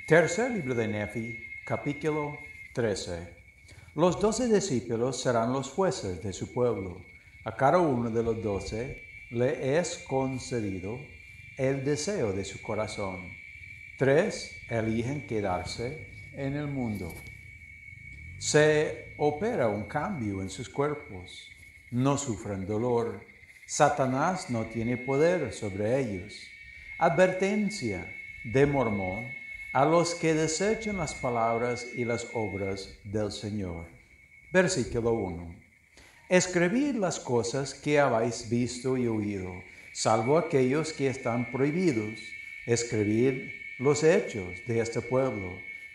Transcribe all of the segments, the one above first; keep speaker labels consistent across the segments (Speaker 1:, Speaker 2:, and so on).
Speaker 1: Tercer libro de Nefi, capítulo 13. Los 12 discípulos serán los jueces de su pueblo. A cada uno de los 12 le es concedido el deseo de su corazón. 3 eligen quedarse en el mundo. Se opera un cambio en sus cuerpos. No sufren dolor. Satanás no tiene poder sobre ellos. Advertencia de Mormón a los que desechan las palabras y las obras del Señor. Versículo 1. Escribid las cosas que habéis visto y oído, salvo aquellos que están prohibidos. Escribid los hechos de este pueblo,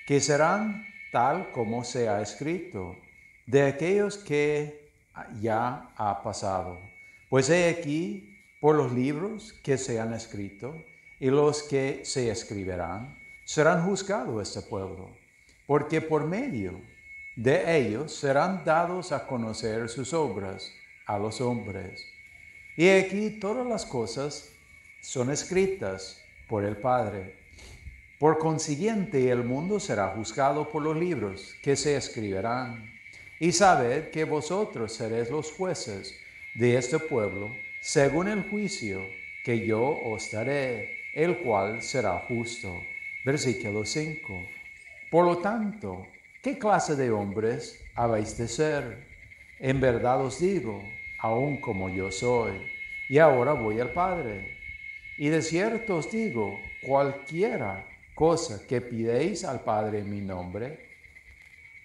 Speaker 1: que serán tal como se ha escrito, de aquellos que ya ha pasado. Pues he aquí, por los libros que se han escrito y los que se escribirán, serán juzgados este pueblo, porque por medio de ellos serán dados a conocer sus obras a los hombres. Y aquí todas las cosas son escritas por el Padre. Por consiguiente, el mundo será juzgado por los libros que se escribirán. Y sabed que vosotros seréis los jueces de este pueblo, según el juicio que yo os daré, el cual será justo. Versículo 5. Por lo tanto, ¿qué clase de hombres habéis de ser? En verdad os digo, aun como yo soy, y ahora voy al Padre. Y de cierto os digo, cualquiera cosa que pidéis al Padre en mi nombre,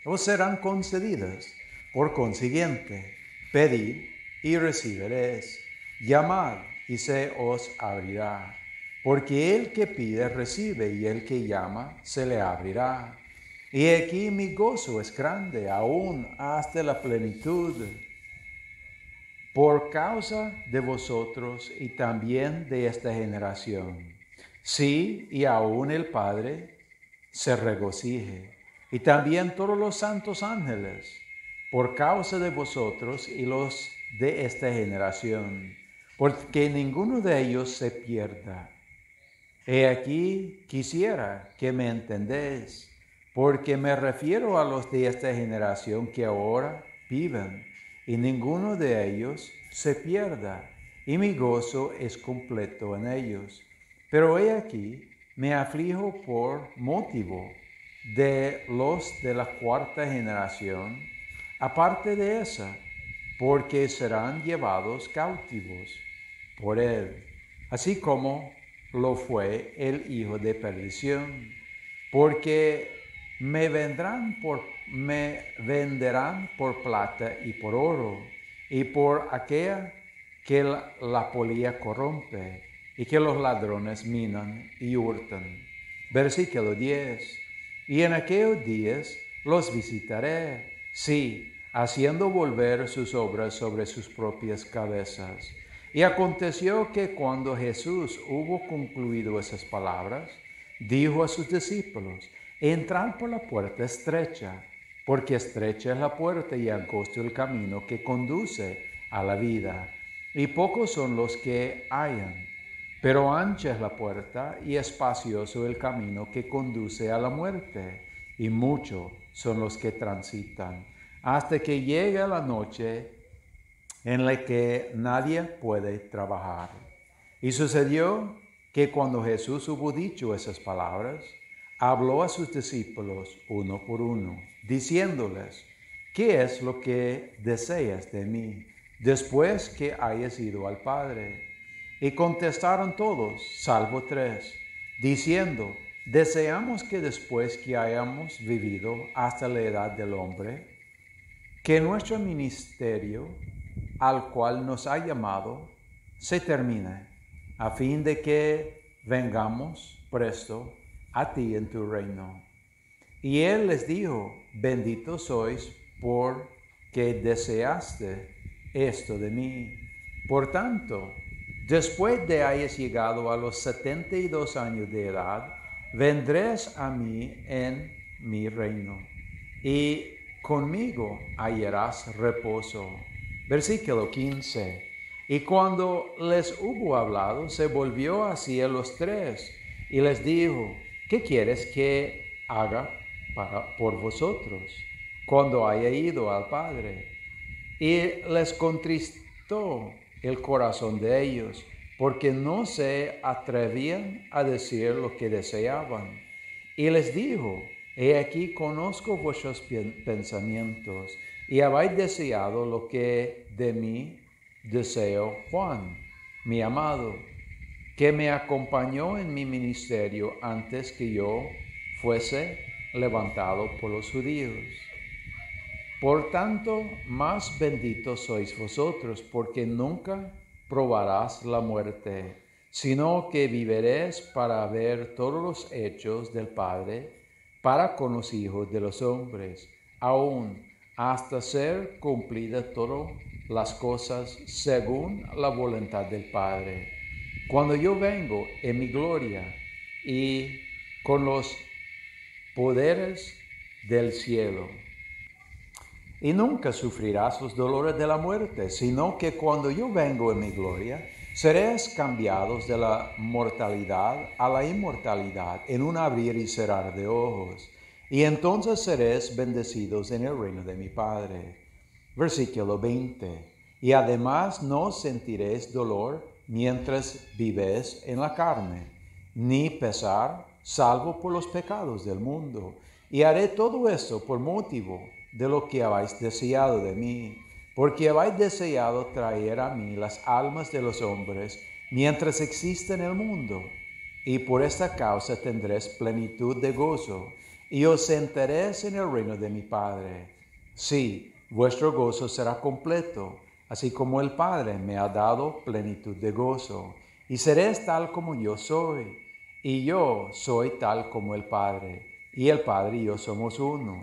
Speaker 1: os serán concedidas. Por consiguiente, pedid y recibiréis, llamad y se os abrirá. Porque el que pide recibe, y el que llama se le abrirá. Y aquí mi gozo es grande, aún hasta la plenitud, por causa de vosotros y también de esta generación. Sí, y aún el Padre se regocije, y también todos los santos ángeles, por causa de vosotros y los de esta generación, porque ninguno de ellos se pierda. He aquí quisiera que me entendéis, porque me refiero a los de esta generación que ahora viven, y ninguno de ellos se pierda, y mi gozo es completo en ellos. Pero he aquí, me aflijo por motivo de los de la cuarta generación, aparte de esa, porque serán llevados cautivos por él, así como lo fue el hijo de perdición, porque me venderán por plata y por oro, y por aquella que la polilla corrompe, y que los ladrones minan y hurtan. Versículo 10. Y en aquellos días los visitaré, sí, haciendo volver sus obras sobre sus propias cabezas. Y aconteció que cuando Jesús hubo concluido esas palabras, dijo a sus discípulos: entrad por la puerta estrecha, porque estrecha es la puerta y angosto el camino que conduce a la vida, y pocos son los que hallan. Pero ancha es la puerta y espacioso el camino que conduce a la muerte, y muchos son los que transitan, hasta que llegue la noche en la que nadie puede trabajar. Y sucedió que cuando Jesús hubo dicho esas palabras, habló a sus discípulos uno por uno, diciéndoles: ¿qué es lo que deseas de mí, después que hayas ido al Padre? Y contestaron todos, salvo 3, diciendo: deseamos que después que hayamos vivido hasta la edad del hombre, que nuestro ministerio, al cual nos ha llamado, se termine, a fin de que vengamos presto a ti en tu reino. Y él les dijo: benditos sois porque deseaste esto de mí. Por tanto, después de hayas llegado a los 72 años de edad, vendréis a mí en mi reino, y conmigo hallarás reposo. Versículo 15. Y cuando les hubo hablado, se volvió hacia los 3 y les dijo: ¿qué quieres que haga por vosotros cuando haya ido al Padre? Y les contristó el corazón de ellos, porque no se atrevían a decir lo que deseaban. Y les dijo, he aquí conozco vuestros pensamientos, y habéis deseado lo que de mí deseo Juan, mi amado, que me acompañó en mi ministerio antes que yo fuese levantado por los judíos. Por tanto, más benditos sois vosotros, porque nunca probarás la muerte, sino que viviréis para ver todos los hechos del Padre, para con los hijos de los hombres, aún hasta ser cumplidas todas las cosas según la voluntad del Padre. Cuando yo vengo en mi gloria y con los poderes del cielo, y nunca sufrirás los dolores de la muerte, sino que cuando yo vengo en mi gloria, seréis cambiados de la mortalidad a la inmortalidad en un abrir y cerrar de ojos, y entonces seréis bendecidos en el reino de mi Padre. Versículo 20. Y además no sentiréis dolor mientras vivéis en la carne, ni pesar, salvo por los pecados del mundo. Y haré todo esto por motivo de lo que habéis deseado de mí, porque habéis deseado traer a mí las almas de los hombres mientras existe en el mundo. Y por esta causa tendréis plenitud de gozo, y os sentaréis en el reino de mi Padre. Sí, vuestro gozo será completo, así como el Padre me ha dado plenitud de gozo, y seréis tal como yo soy, y yo soy tal como el Padre, y el Padre y yo somos uno.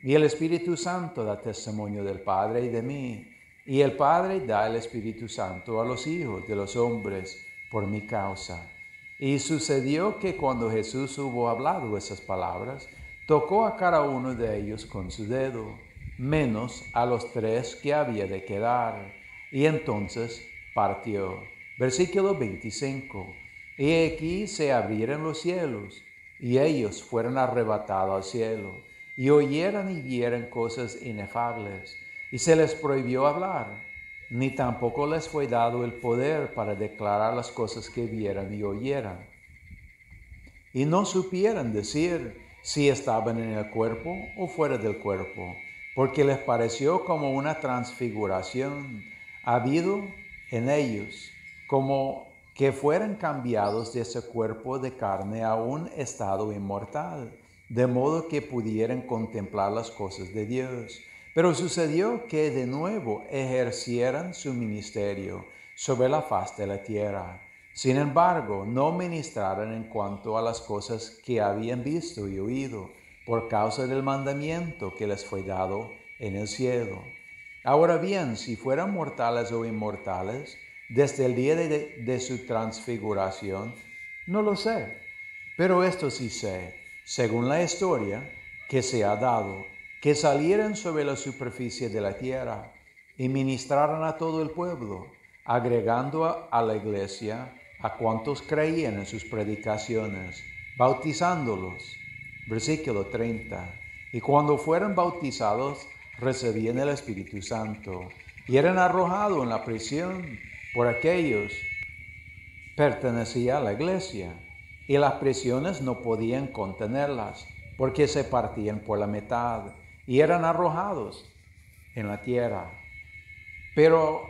Speaker 1: Y el Espíritu Santo da testimonio del Padre y de mí, y el Padre da el Espíritu Santo a los hijos de los hombres por mi causa. Y sucedió que cuando Jesús hubo hablado esas palabras, tocó a cada uno de ellos con su dedo, menos a los 3 que había de quedar, y entonces partió. Versículo 25. Y aquí se abrieron los cielos, y ellos fueron arrebatados al cielo, y oyeran y vieran cosas inefables, y se les prohibió hablar, ni tampoco les fue dado el poder para declarar las cosas que vieran y oyeran. Y no supieran decir si estaban en el cuerpo o fuera del cuerpo, porque les pareció como una transfiguración habido en ellos, como que fueran cambiados de ese cuerpo de carne a un estado inmortal, de modo que pudieran contemplar las cosas de Dios. Pero sucedió que de nuevo ejercieran su ministerio sobre la faz de la tierra. Sin embargo, no ministraron en cuanto a las cosas que habían visto y oído, por causa del mandamiento que les fue dado en el cielo. Ahora bien, si fueran mortales o inmortales, desde el día de su transfiguración, no lo sé. Pero esto sí sé, según la historia que se ha dado, que salieran sobre la superficie de la tierra y ministraran a todo el pueblo, agregando a la iglesia a cuantos creían en sus predicaciones, bautizándolos. Versículo 30. Y cuando fueron bautizados, recibían el Espíritu Santo, y eran arrojados en la prisión por aquellos pertenecía a la iglesia, y las prisiones no podían contenerlas, porque se partían por la mitad, y eran arrojados en la tierra. Pero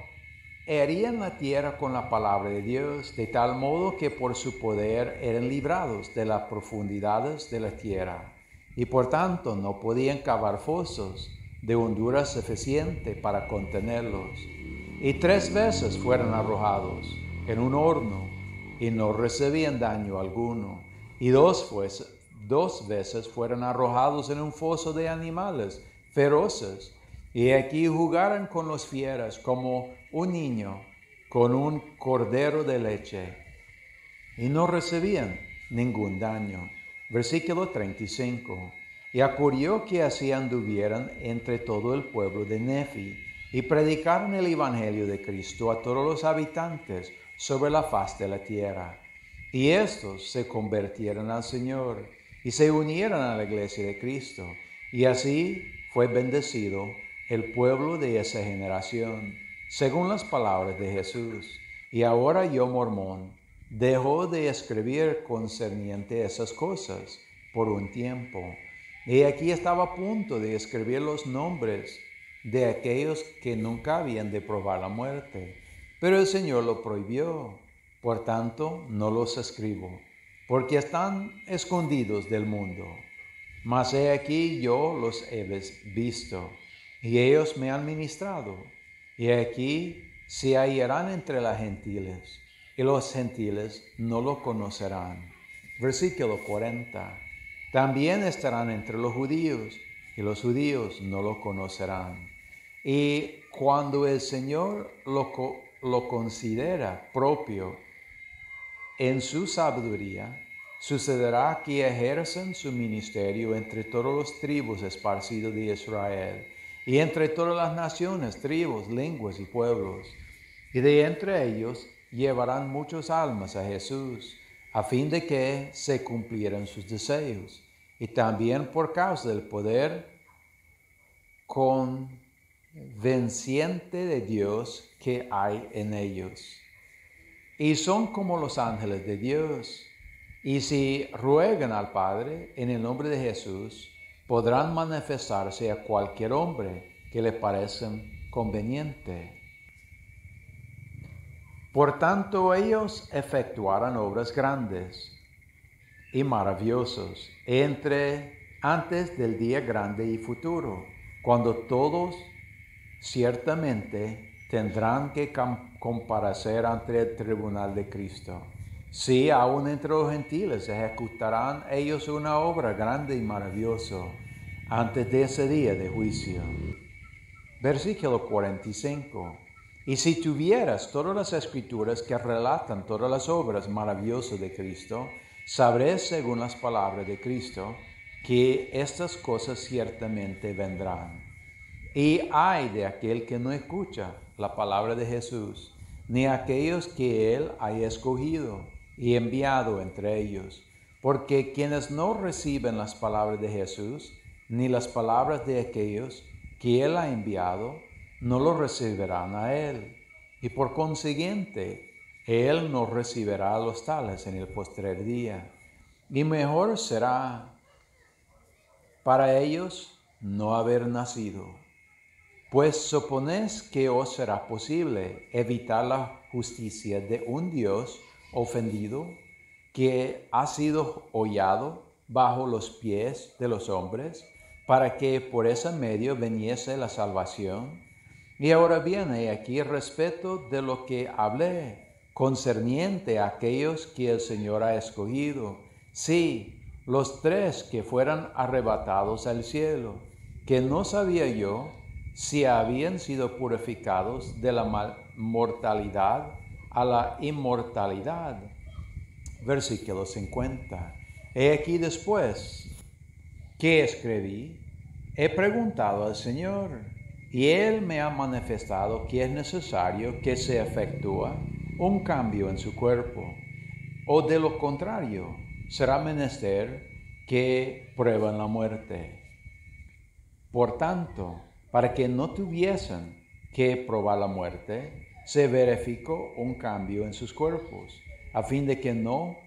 Speaker 1: herían la tierra con la palabra de Dios, de tal modo que por su poder eran librados de las profundidades de la tierra, y por tanto no podían cavar fosos de hondura suficiente para contenerlos. Y 3 veces fueron arrojados en un horno, y no recibían daño alguno. Y dos veces fueron arrojados en un foso de animales feroces, y aquí jugaron con los fieras como un niño con un cordero de leche, y no recibían ningún daño. Versículo 35. Y ocurrió que así anduvieran entre todo el pueblo de Nefi, y predicaron el evangelio de Cristo a todos los habitantes sobre la faz de la tierra. Y estos se convirtieron al Señor y se unieron a la iglesia de Cristo. Y así fue bendecido el pueblo de esa generación, según las palabras de Jesús. Y ahora yo, mormón, dejó de escribir concerniente a esas cosas por un tiempo. Y aquí estaba a punto de escribir los nombres de aquellos que nunca habían de probar la muerte. Pero el Señor lo prohibió. Por tanto, no los escribo, porque están escondidos del mundo. Mas he aquí yo los he visto, y ellos me han ministrado. Y aquí se hallarán entre las gentiles, y los gentiles no lo conocerán. Versículo 40. También estarán entre los judíos, y los judíos no lo conocerán. Y cuando el Señor lo considera propio en su sabiduría, sucederá que ejercen su ministerio entre todas las tribus esparcidas de Israel, y entre todas las naciones, tribus, lenguas y pueblos. Y de entre ellos llevarán muchas almas a Jesús, a fin de que se cumplieran sus deseos, y también por causa del poder convenciente de Dios que hay en ellos. Y son como los ángeles de Dios. Y si ruegan al Padre en el nombre de Jesús, podrán manifestarse a cualquier hombre que le parezca conveniente. Por tanto, ellos efectuarán obras grandes y maravillosas antes del día grande y futuro, cuando todos ciertamente tendrán que comparecer ante el tribunal de Cristo. Sí, aún entre los gentiles ejecutarán ellos una obra grande y maravillosa antes de ese día de juicio. Versículo 45. Y si tuvieras todas las escrituras que relatan todas las obras maravillosas de Cristo, sabrás, según las palabras de Cristo, que estas cosas ciertamente vendrán. Y ay de aquel que no escucha la palabra de Jesús, ni aquellos que Él haya escogido y enviado entre ellos. Porque quienes no reciben las palabras de Jesús, ni las palabras de aquellos que Él ha enviado, no lo recibirán a Él. Y por consiguiente, Él no recibirá a los tales en el postrer día. Y mejor será para ellos no haber nacido. Pues suponéis que os será posible evitar la justicia de un Dios ofendido que ha sido hollado bajo los pies de los hombres, para que por ese medio viniese la salvación. Y ahora viene aquí respecto de lo que hablé, concerniente a aquellos que el Señor ha escogido. Sí, los 3 que fueran arrebatados al cielo, que no sabía yo si habían sido purificados de la mortalidad a la inmortalidad. Versículo 50. He aquí después que escribí, he preguntado al Señor, y Él me ha manifestado que es necesario que se efectúe un cambio en su cuerpo, o de lo contrario, será menester que prueben la muerte. Por tanto, para que no tuviesen que probar la muerte, se verificó un cambio en sus cuerpos, a fin de que no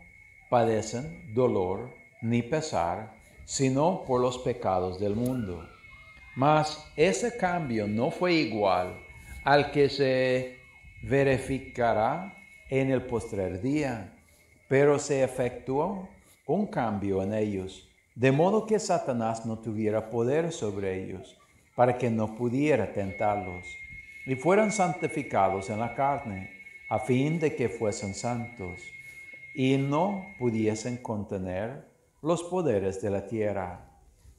Speaker 1: padecen dolor ni pesar, sino por los pecados del mundo. Mas ese cambio no fue igual al que se verificará en el postrer día, pero se efectuó un cambio en ellos, de modo que Satanás no tuviera poder sobre ellos, para que no pudiera tentarlos, y fueran santificados en la carne, a fin de que fuesen santos, y no pudiesen contener los poderes de la tierra.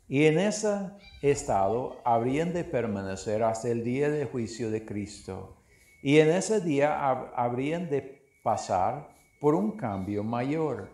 Speaker 1: Y en ese estado habrían de permanecer hasta el día de juicio de Cristo, y en ese día habrían de pasar por un cambio mayor,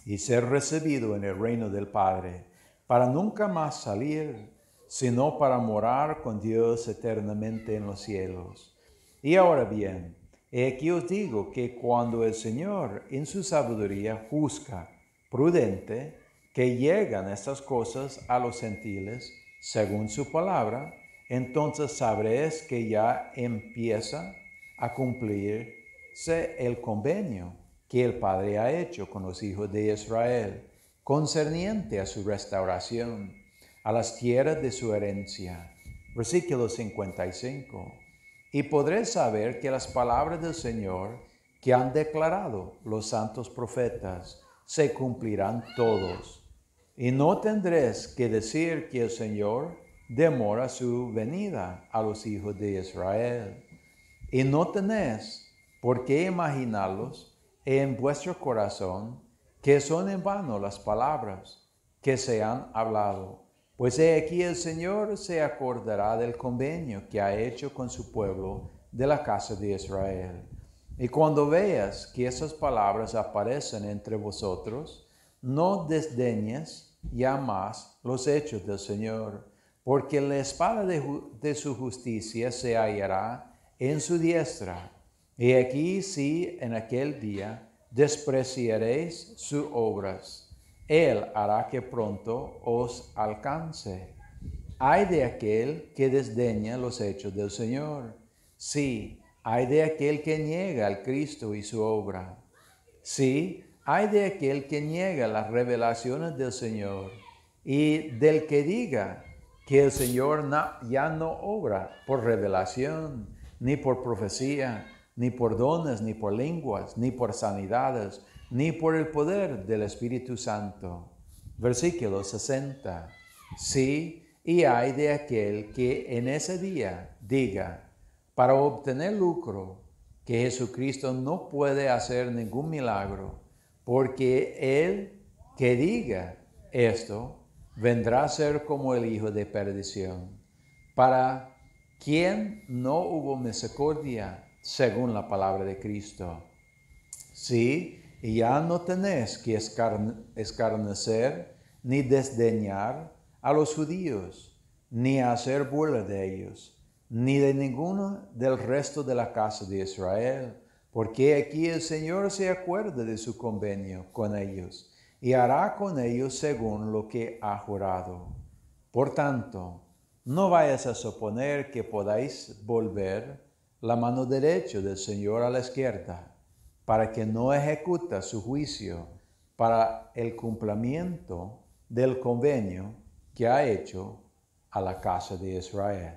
Speaker 1: y ser recibido en el reino del Padre, para nunca más salir, sino para morar con Dios eternamente en los cielos. Y ahora bien, He aquí os digo que cuando el Señor en su sabiduría juzga prudente que llegan estas cosas a los gentiles según su palabra, entonces sabréis que ya empieza a cumplirse el convenio que el Padre ha hecho con los hijos de Israel, concerniente a su restauración, a las tierras de su herencia. Versículo 55. Y podréis saber que las palabras del Señor que han declarado los santos profetas se cumplirán todos. Y no tendréis que decir que el Señor demora su venida a los hijos de Israel. Y no tenéis por qué imaginarlos en vuestro corazón que son en vano las palabras que se han hablado. Pues he aquí el Señor se acordará del convenio que ha hecho con su pueblo de la casa de Israel. Y cuando veas que esas palabras aparecen entre vosotros, no desdeñes ya más los hechos del Señor, porque la espada de su justicia se hallará en su diestra. Y aquí si en aquel día despreciaréis sus obras, Él hará que pronto os alcance. Ay de aquel que desdeña los hechos del Señor. Sí, ay de aquel que niega al Cristo y su obra. Sí, ay de aquel que niega las revelaciones del Señor y del que diga que el Señor ya no obra por revelación, ni por profecía, ni por dones, ni por lenguas, ni por sanidades, ni por el poder del Espíritu Santo. Versículo 60. Sí, y hay de aquel que en ese día diga, para obtener lucro, que Jesucristo no puede hacer ningún milagro, porque el que diga esto vendrá a ser como el hijo de perdición, para quien no hubo misericordia según la palabra de Cristo. Sí, y ya no tenéis que escarnecer ni desdeñar a los judíos, ni hacer burla de ellos, ni de ninguno del resto de la casa de Israel, porque aquí el Señor se acuerda de su convenio con ellos y hará con ellos según lo que ha jurado. Por tanto, no vayas a suponer que podáis volver la mano derecha del Señor a la izquierda, para que no ejecuta su juicio para el cumplimiento del convenio que ha hecho a la casa de Israel.